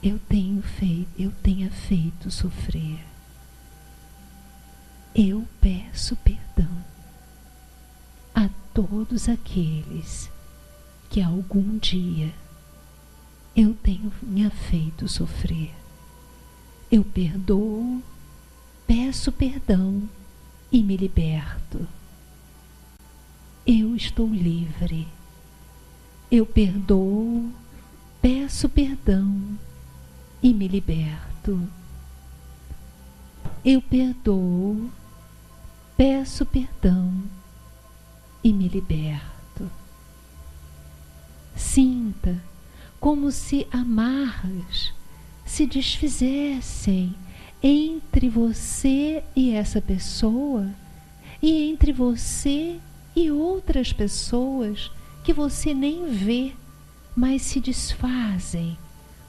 eu tenha feito sofrer. Eu peço perdão a todos aqueles que algum dia eu tenha feito sofrer. Eu perdoo, peço perdão e me liberto. Eu estou livre. Eu perdoo, peço perdão e me liberto. Eu perdoo, peço perdão e me liberto. Sinta como se amarras se desfizessem entre você e essa pessoa, e entre você e outras pessoas que você nem vê, mas se desfazem,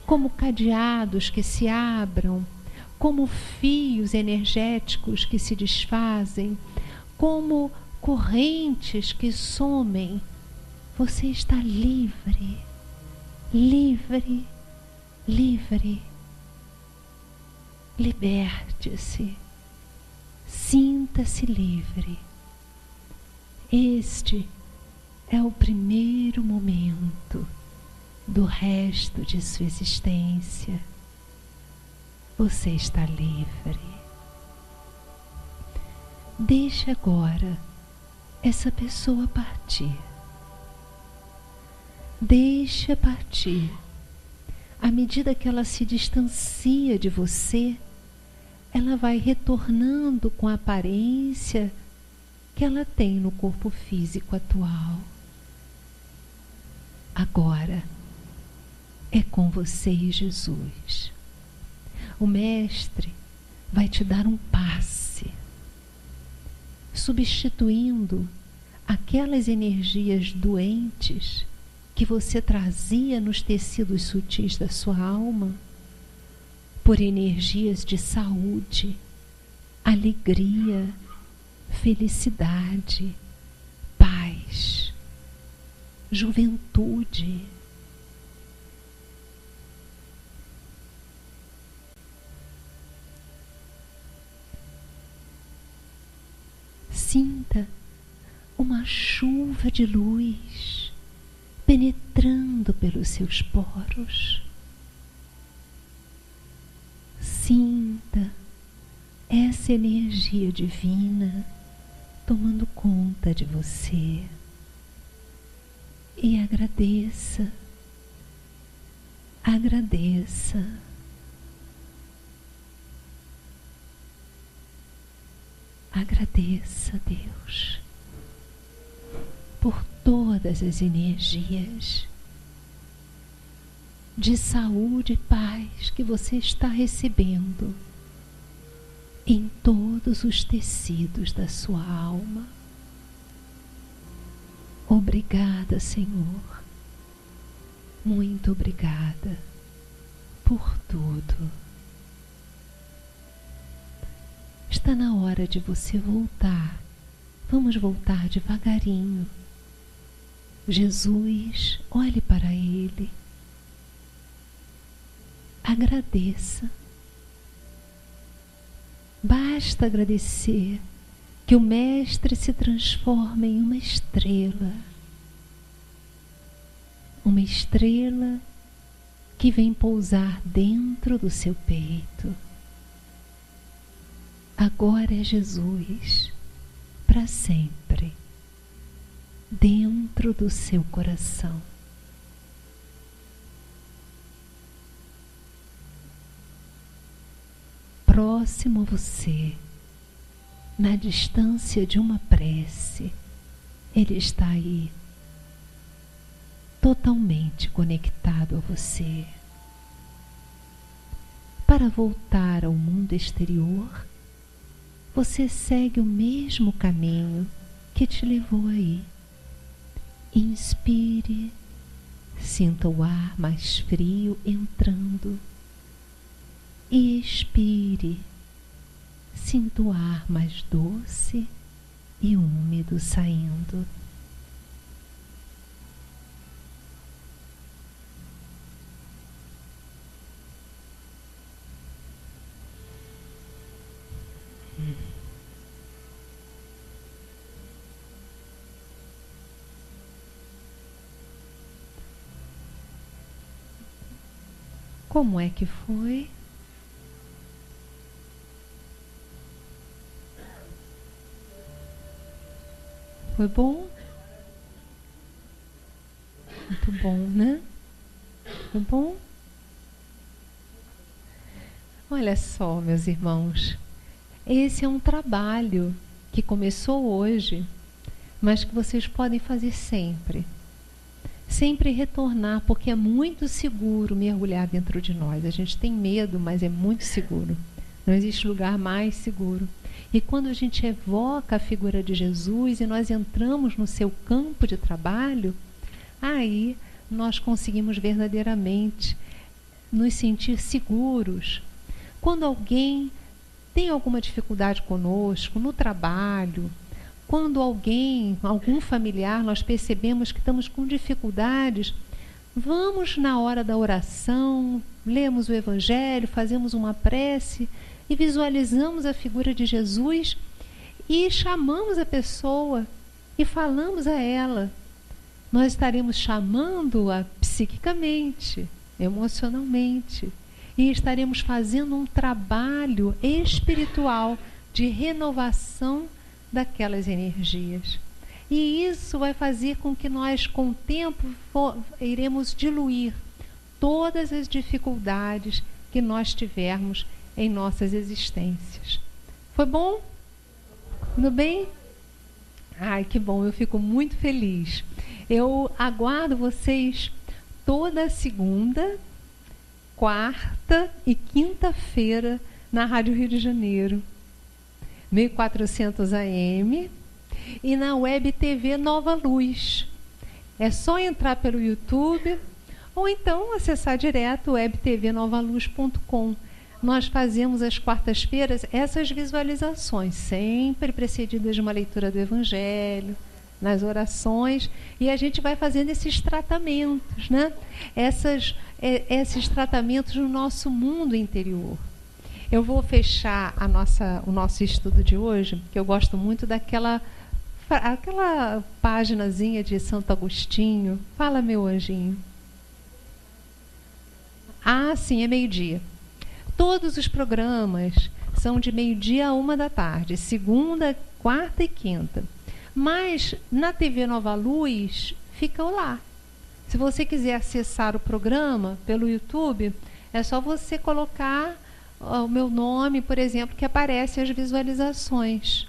como cadeados que se abram, como fios energéticos que se desfazem, como correntes que somem. Você está livre, livre, livre. Liberte-se, sinta-se livre. Este é o primeiro momento do resto de sua existência. Você está livre. Deixe agora essa pessoa partir. Deixe partir. À medida que ela se distancia de você, ela vai retornando com a aparência que ela tem no corpo físico atual. Agora é com você e Jesus. O Mestre vai te dar um passe, substituindo aquelas energias doentes que você trazia nos tecidos sutis da sua alma, por energias de saúde, alegria, felicidade, juventude. Sinta uma chuva de luz penetrando pelos seus poros. Sinta essa energia divina tomando conta de você. E agradeça, agradeça. Agradeça a Deus por todas as energias de saúde e paz que você está recebendo em todos os tecidos da sua alma. Obrigada, Senhor. Muito obrigada por tudo. Está na hora de você voltar. Vamos voltar devagarinho. Jesus, olhe para Ele. Agradeça. Basta agradecer que o Mestre se transforma em uma estrela. Uma estrela que vem pousar dentro do seu peito. Agora é Jesus, para sempre, dentro do seu coração. Próximo a você, na distância de uma prece, Ele está aí, totalmente conectado a você. Para voltar ao mundo exterior, você segue o mesmo caminho que te levou aí. Inspire, sinta o ar mais frio entrando. E expire, sinta o ar mais doce e úmido saindo. Como é que foi? Foi bom? Muito bom, né? Foi bom? Olha só, meus irmãos, esse é um trabalho que começou hoje, mas que vocês podem fazer sempre. Sempre retornar, porque é muito seguro mergulhar dentro de nós. A gente tem medo, mas é muito seguro. Não existe lugar mais seguro. E quando a gente evoca a figura de Jesus e nós entramos no seu campo de trabalho, aí nós conseguimos verdadeiramente nos sentir seguros. Quando alguém tem alguma dificuldade conosco, no trabalho, quando algum familiar, nós percebemos que estamos com dificuldades, vamos na hora da oração, lemos o Evangelho, fazemos uma prece e visualizamos a figura de Jesus e chamamos a pessoa e falamos a ela. Nós estaremos chamando-a psiquicamente, emocionalmente, e estaremos fazendo um trabalho espiritual de renovação daquelas energias. E isso vai fazer com que nós, com o tempo, iremos diluir todas as dificuldades que nós tivermos em nossas existências. Foi bom? Tudo bem? Ai, que bom, eu fico muito feliz. Eu aguardo vocês toda segunda, quarta e quinta-feira na Rádio Rio de Janeiro, 1400 AM, e na Web TV Nova Luz. É só entrar pelo YouTube ou então acessar direto webtvnovaluz.com. Nós fazemos às quartas-feiras essas visualizações, sempre precedidas de uma leitura do Evangelho, nas orações, e a gente vai fazendo esses tratamentos, né? Esses tratamentos no nosso mundo interior. Eu vou fechar o nosso estudo de hoje, que eu gosto muito daquela paginazinha de Santo Agostinho. Fala, meu anjinho. Ah, sim, é meio-dia. Todos os programas são de meio-dia a 13h, segunda, quarta e quinta. Mas na TV Nova Luz ficam lá. Se você quiser acessar o programa pelo YouTube, é só você colocar o meu nome, por exemplo, que aparece as visualizações.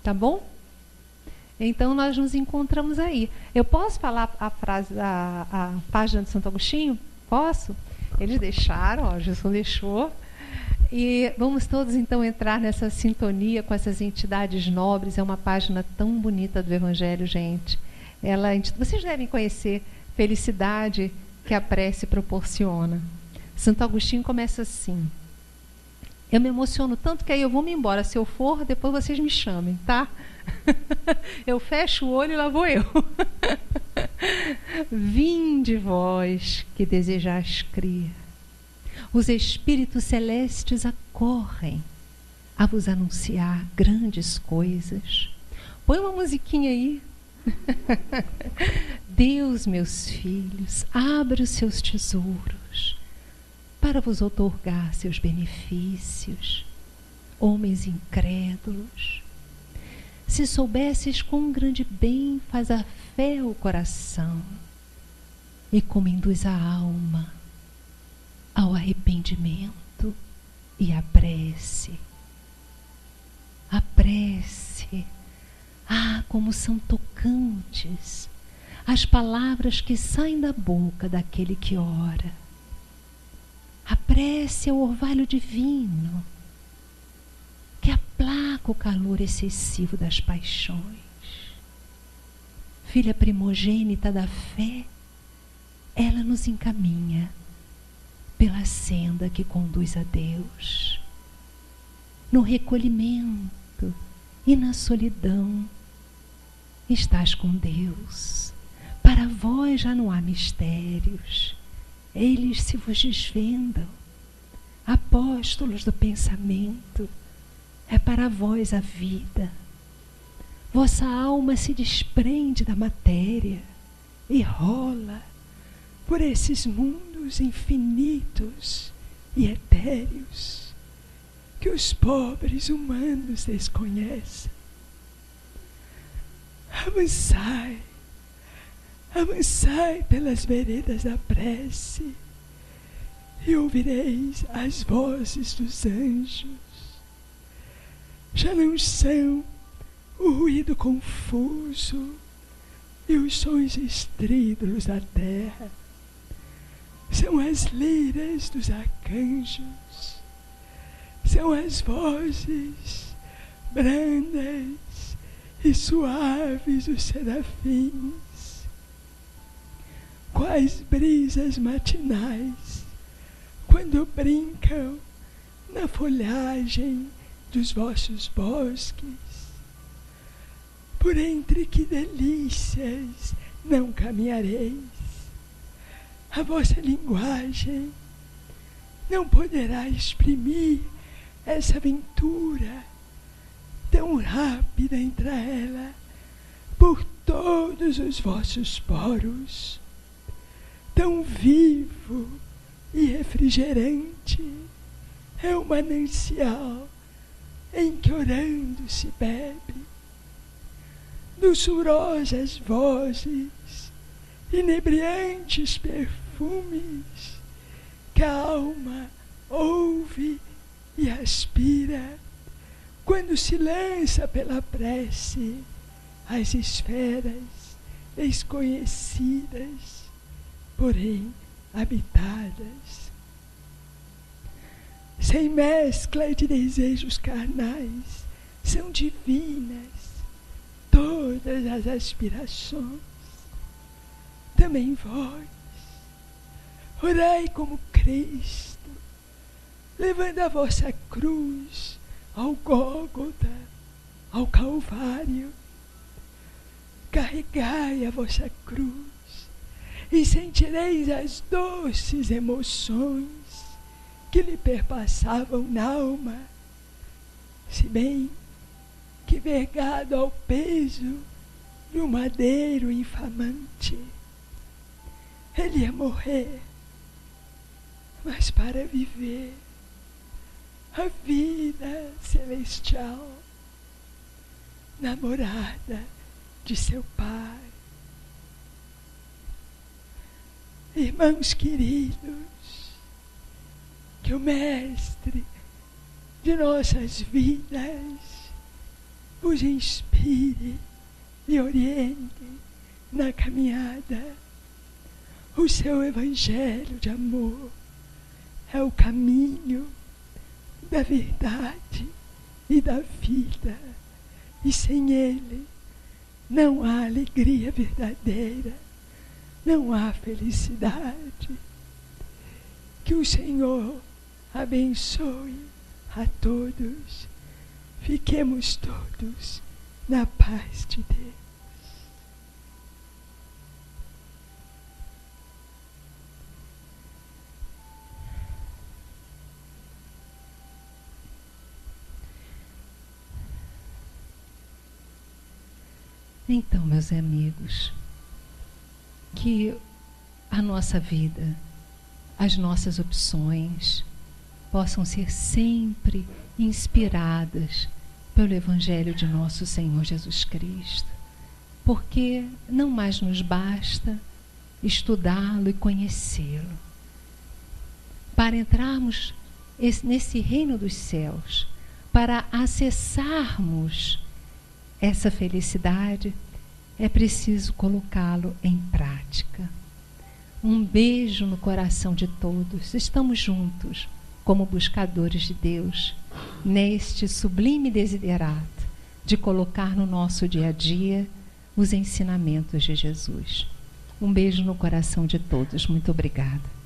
Tá bom? Então nós nos encontramos aí. Eu posso falar a frase a página de Santo Agostinho? Posso? Eles deixaram, ó, Gilson deixou. E vamos todos então entrar nessa sintonia com essas entidades nobres. É uma página tão bonita do Evangelho, gente. Vocês devem conhecer Felicidade que a prece proporciona. Santo Agostinho começa assim. Eu me emociono tanto que aí eu vou me embora. Se eu for, depois vocês me chamem, tá? Eu fecho o olho e lá vou eu. Vinde vós que desejais crer. Os espíritos celestes acorrem a vos anunciar grandes coisas. Põe uma musiquinha aí. Deus, meus filhos, abre os seus tesouros para vos outorgar seus benefícios. Homens incrédulos, se soubesses quão grande bem faz a fé ao coração e como induz a alma ao arrependimento e à prece. A prece, como são tocantes as palavras que saem da boca daquele que ora. A prece é o orvalho divino que aplaca o calor excessivo das paixões. Filha primogênita da fé, ela nos encaminha pela senda que conduz a Deus. No recolhimento e na solidão estás com Deus. Para vós já não há mistérios, eles se vos desvendam. Apóstolos do pensamento, é para vós a vida. Vossa alma se desprende da matéria e rola por esses mundos infinitos e etéreos que os pobres humanos desconhecem. Avançai, avançai pelas veredas da prece e ouvireis as vozes dos anjos. Já não são o ruído confuso e os sons estrídulos da terra. São as liras dos arcanjos, são as vozes brandas e suaves dos serafins, quais brisas matinais, quando brincam na folhagem dos vossos bosques. Por entre que delícias não caminhareis, a vossa linguagem não poderá exprimir essa aventura tão rápida entra ela por todos os vossos poros, tão vivo e refrigerante é o manancial em que orando se bebe. Doçurosas vozes, inebriantes perfumes que a alma ouve e aspira quando se lança pela prece às esferas desconhecidas, porém habitadas. Sem mescla de desejos carnais, são divinas todas as aspirações. Também vós, orai como Cristo, levando a vossa cruz ao Gólgota, ao Calvário. carregai a vossa cruz e sentireis as doces emoções que lhe perpassavam na alma, se bem que vergado ao peso de um madeiro infamante, ele ia morrer, mas para viver a vida celestial, namorada de seu Pai. Irmãos queridos, que o Mestre de nossas vidas vos inspire e oriente na caminhada. O seu Evangelho de amor é o caminho da verdade e da vida, e sem ele não há alegria verdadeira, não há felicidade. Que o Senhor abençoe a todos. Fiquemos todos na paz de Deus. Então, meus amigos, que a nossa vida, as nossas opções possam ser sempre inspiradas pelo Evangelho de nosso Senhor Jesus Cristo, porque não mais nos basta estudá-lo e conhecê-lo. Para entrarmos nesse reino dos céus, para acessarmos essa felicidade, é preciso colocá-lo em prática. Um beijo no coração de todos. Estamos juntos como buscadores de Deus neste sublime desiderato de colocar no nosso dia a dia os ensinamentos de Jesus. Um beijo no coração de todos. Muito obrigada.